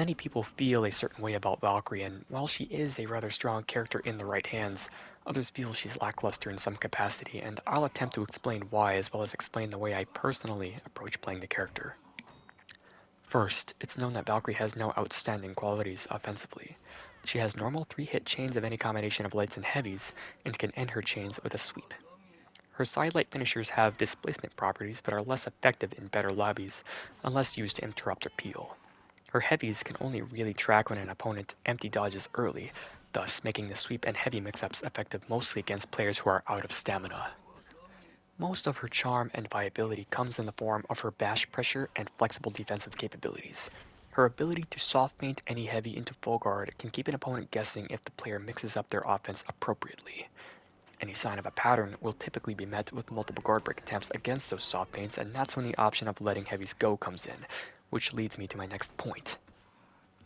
Many people feel a certain way about Valkyrie, and while she is a rather strong character in the right hands, others feel she's lackluster in some capacity, and I'll attempt to explain why as well as explain the way I personally approach playing the character. First, it's known that Valkyrie has no outstanding qualities offensively. She has normal 3-hit chains of any combination of lights and heavies, and can end her chains with a sweep. Her side light finishers have displacement properties but are less effective in better lobbies unless used to interrupt or peel. Her heavies can only really track when an opponent empty dodges early, thus making the sweep and heavy mix-ups effective mostly against players who are out of stamina. Most of her charm and viability comes in the form of her bash pressure and flexible defensive capabilities. Her ability to soft paint any heavy into full guard can keep an opponent guessing if the player mixes up their offense appropriately. Any sign of a pattern will typically be met with multiple guard break attempts against those soft paints, and that's when the option of letting heavies go comes in, which leads me to my next point.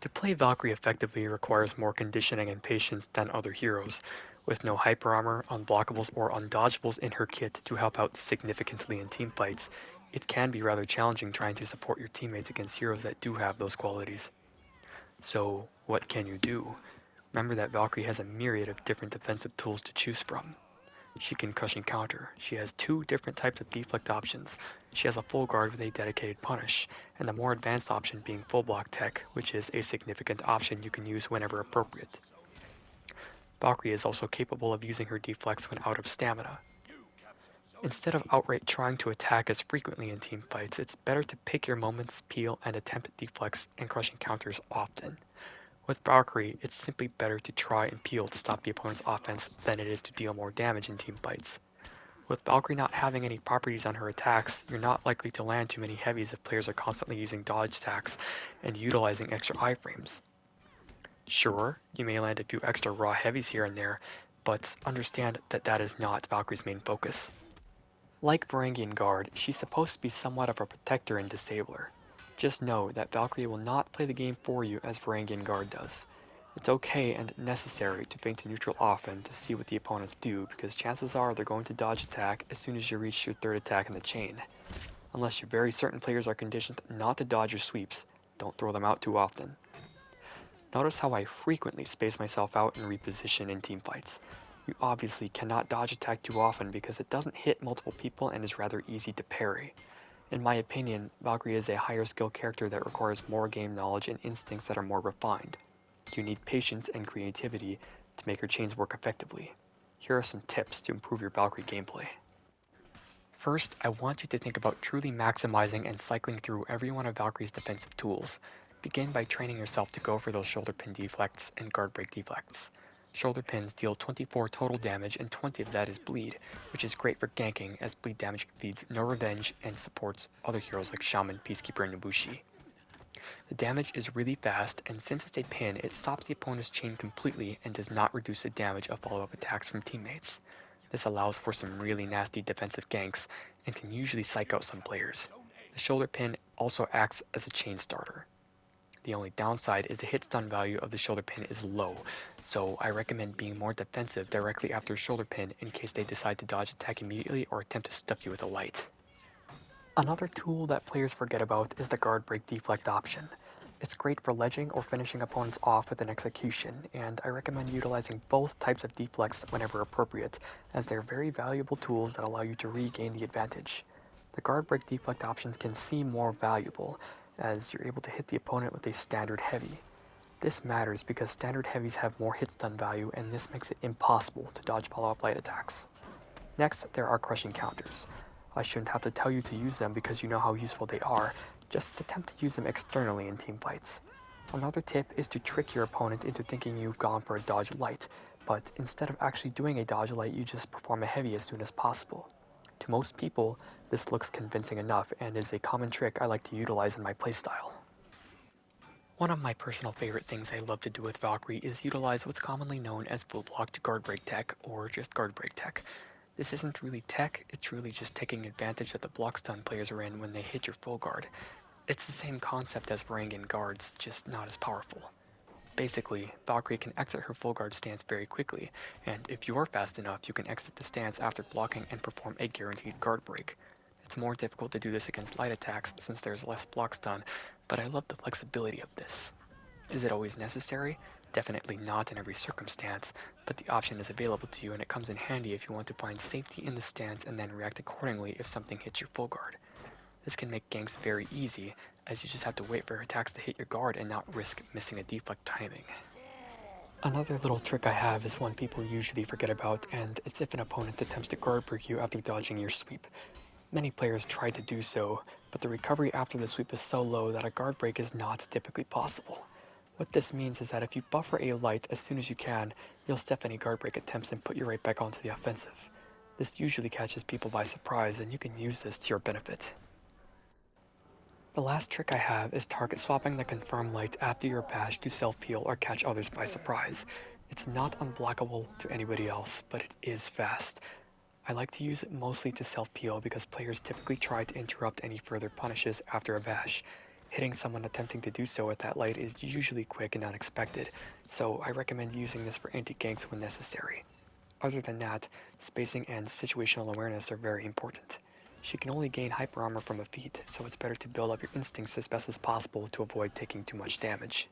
To play Valkyrie effectively requires more conditioning and patience than other heroes, with no hyper armor, unblockables, or undodgeables in her kit to help out significantly in team fights. It can be rather challenging trying to support your teammates against heroes that do have those qualities. So, what can you do? Remember that Valkyrie has a myriad of different defensive tools to choose from. She can crush and counter. She has 2 different types of deflect options. She has a full guard with a dedicated punish, and the more advanced option being full block tech, which is a significant option you can use whenever appropriate. Valkyrie is also capable of using her deflects when out of stamina. Instead of outright trying to attack as frequently in team fights, it's better to pick your moments, peel, and attempt deflects and crushing counters often. With Valkyrie, it's simply better to try and peel to stop the opponent's offense than it is to deal more damage in team fights. With Valkyrie not having any properties on her attacks, you're not likely to land too many heavies if players are constantly using dodge attacks and utilizing extra iframes. Sure, you may land a few extra raw heavies here and there, but understand that that is not Valkyrie's main focus. Like Varangian Guard, she's supposed to be somewhat of a protector and disabler. Just know that Valkyrie will not play the game for you as Varangian Guard does. It's okay and necessary to feint a neutral often to see what the opponents do, because chances are they're going to dodge attack as soon as you reach your 3rd attack in the chain. Unless you're very certain players are conditioned not to dodge your sweeps, don't throw them out too often. Notice how I frequently space myself out and reposition in team fights. You obviously cannot dodge attack too often because it doesn't hit multiple people and is rather easy to parry. In my opinion, Valkyrie is a higher skill character that requires more game knowledge and instincts that are more refined. You need patience and creativity to make your chains work effectively. Here are some tips to improve your Valkyrie gameplay. First, I want you to think about truly maximizing and cycling through every one of Valkyrie's defensive tools. Begin by training yourself to go for those shoulder pin deflects and guard break deflects. Shoulder pins deal 24 total damage and 20 of that is bleed, which is great for ganking as bleed damage feeds no revenge and supports other heroes like Shaman, Peacekeeper, and Nobushi. The damage is really fast, and since it's a pin, it stops the opponent's chain completely and does not reduce the damage of follow-up attacks from teammates. This allows for some really nasty defensive ganks and can usually psych out some players. The shoulder pin also acts as a chain starter. The only downside is the hit stun value of the shoulder pin is low, so I recommend being more defensive directly after shoulder pin in case they decide to dodge attack immediately or attempt to stuff you with a light. Another tool that players forget about is the guard break deflect option. It's great for ledging or finishing opponents off with an execution, and I recommend utilizing both types of deflects whenever appropriate, as they're very valuable tools that allow you to regain the advantage. The guard break deflect options can seem more valuable, as you're able to hit the opponent with a standard heavy. This matters because standard heavies have more hit stun value, and this makes it impossible to dodge follow-up light attacks. Next, there are crushing counters. I shouldn't have to tell you to use them because you know how useful they are, just attempt to use them externally in team fights. Another tip is to trick your opponent into thinking you've gone for a dodge light, but instead of actually doing a dodge light, you just perform a heavy as soon as possible. To most people, this looks convincing enough and is a common trick I like to utilize in my playstyle. One of my personal favorite things I love to do with Valkyrie is utilize what's commonly known as full blocked guard break tech, or just guard break tech. This isn't really tech, it's really just taking advantage of the block stun players are in when they hit your full guard. It's the same concept as Varangian guards, just not as powerful. Basically, Valkyrie can exit her full guard stance very quickly, and if you're fast enough, you can exit the stance after blocking and perform a guaranteed guard break. It's more difficult to do this against light attacks since there's less block stun, but I love the flexibility of this. Is it always necessary? Definitely not in every circumstance, but the option is available to you and it comes in handy if you want to find safety in the stance and then react accordingly if something hits your full guard. This can make ganks very easy, as you just have to wait for attacks to hit your guard and not risk missing a deflect timing. Another little trick I have is one people usually forget about, and it's if an opponent attempts to guard break you after dodging your sweep. Many players try to do so, but the recovery after the sweep is so low that a guard break is not typically possible. What this means is that if you buffer a light as soon as you can, you'll step any guard break attempts and put you right back onto the offensive. This usually catches people by surprise, and you can use this to your benefit. The last trick I have is target swapping the confirm light after your bash to self-peel or catch others by surprise. It's not unblockable to anybody else, but it is fast. I like to use it mostly to self-peel because players typically try to interrupt any further punishes after a bash. Hitting someone attempting to do so at that light is usually quick and unexpected, so I recommend using this for anti-ganks when necessary. Other than that, spacing and situational awareness are very important. She can only gain hyper armor from a feat, so it's better to build up your instincts as best as possible to avoid taking too much damage.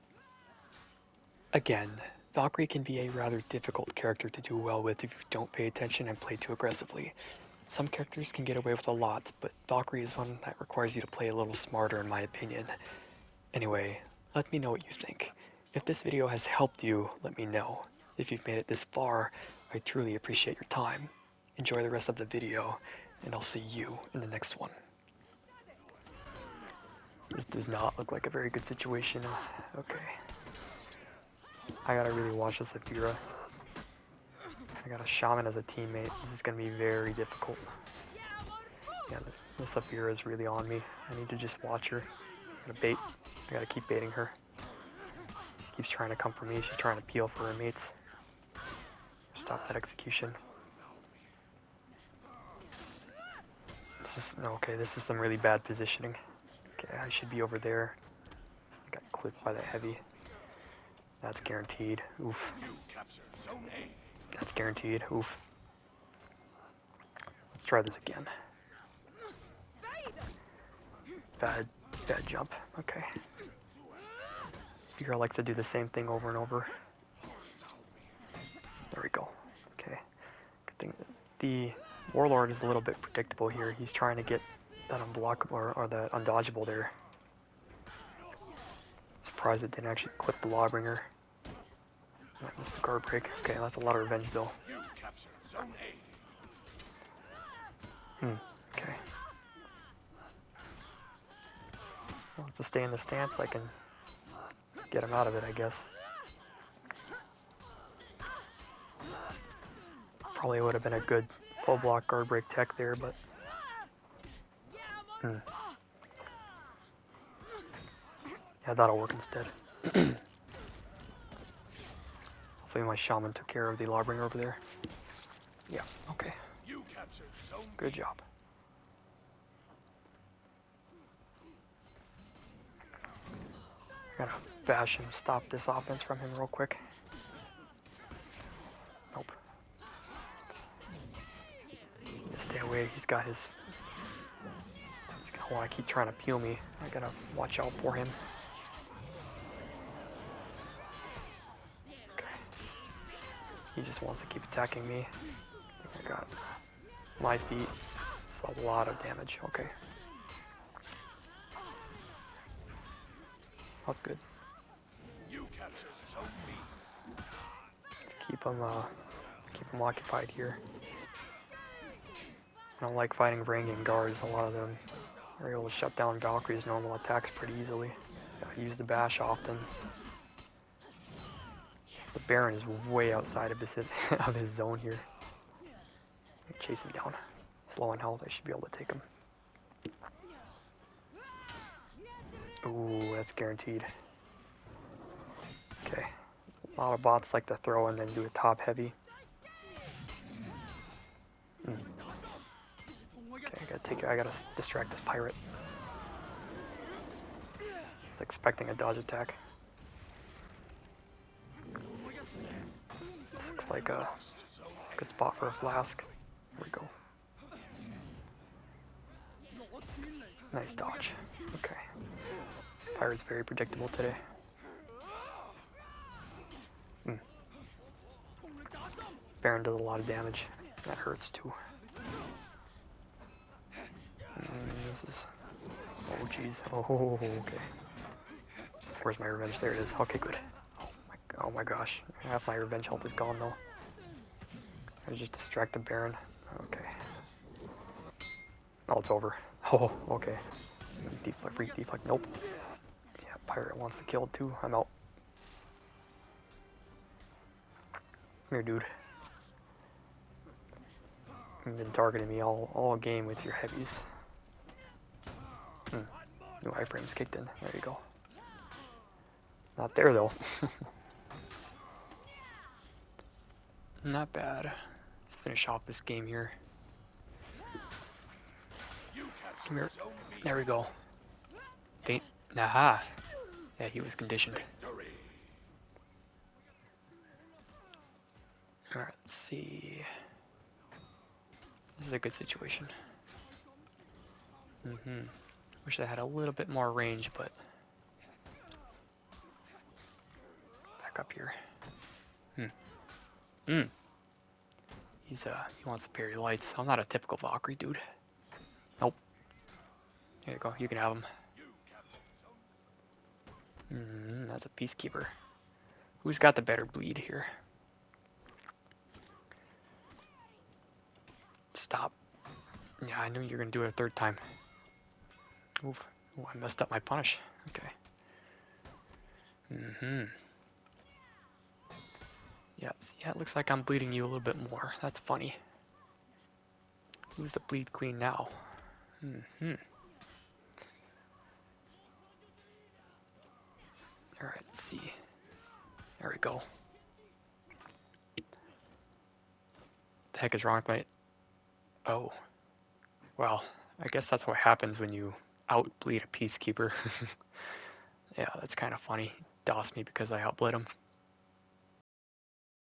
Again, Valkyrie can be a rather difficult character to do well with if you don't pay attention and play too aggressively. Some characters can get away with a lot, but Valkyrie is one that requires you to play a little smarter in my opinion. Anyway, let me know what you think. If this video has helped you, let me know. If you've made it this far, I truly appreciate your time. Enjoy the rest of the video, and I'll see you in the next one. This does not look like a very good situation. Okay. I gotta really watch this Saphira. I got a Shaman as a teammate. This is gonna be very difficult. Yeah, the Saphira is really on me. I need to just watch her. I gotta keep baiting her. She keeps trying to come for me. She's trying to peel for her mates. Stop that execution. This is some really bad positioning. Okay, I should be over there. I got clipped by the heavy. That's guaranteed. Oof. That's guaranteed. Oof. Let's try this again. Bad jump. Okay. Girl likes to do the same thing over and over. There we go. Okay. Good thing the Warlord is a little bit predictable here. He's trying to get that unblockable or that undodgeable there. Surprised it didn't actually clip the Lawbringer. I missed the guard break. Okay, that's a lot of revenge though. Okay. Well, to stay in the stance, I can get him out of it, I guess. Probably would have been a good full block guard break tech there, but yeah, that'll work instead. Hopefully my Shaman took care of the Lawbringer over there. Yeah, okay. Good job. I gotta bash him, stop this offense from him real quick. Nope. Stay away, he's gonna wanna keep trying to peel me. I gotta watch out for him. Okay. He just wants to keep attacking me. I got my feet. It's a lot of damage. Okay. That's good. Let's keep him occupied here. I don't like fighting Varangian guards. A lot of them are able to shut down Valkyrie's normal attacks pretty easily. Gotta use the bash often. The Baron is way outside of his zone here. Chase him down. He's low on health. I should be able to take him. Ooh, that's guaranteed. Okay. A lot of bots like to throw and then do a top heavy. Okay, I gotta distract this pirate. Expecting a dodge attack. This looks like a good spot for a flask. There we go. Nice dodge. Okay. Pirate's very predictable today. Baron does a lot of damage. That hurts too. This is... Oh jeez. Oh, okay. Where's my revenge? There it is. Okay, good. Oh my gosh. Half my revenge health is gone though. I just distract the Baron. Okay. Oh, it's over. Oh, okay. Deflect, free deflect. Nope. Yeah, Pirate wants to kill too. I'm out. Come here, dude. You've been targeting me all game with your heavies. New iframes kicked in. There you go. Not there though. Not bad. Let's finish off this game here. Come here. There we go. Faint. Aha. Yeah, he was conditioned. Alright, let's see. This is a good situation. Wish I had a little bit more range, but... Back up here. He wants superior lights. I'm not a typical Valkyrie, dude. Nope. There you go, you can have him. That's a Peacekeeper. Who's got the better bleed here? Stop. Yeah, I knew you were gonna do it a third time. Oof. Oh, I messed up my punish. Okay. Yeah, it looks like I'm bleeding you a little bit more. That's funny. Who's the bleed queen now? Alright, let's see. There we go. What the heck is wrong with my... Oh. Well, I guess that's what happens when you outbleed a Peacekeeper. Yeah, that's kind of funny. He DOSed me because I outbled him.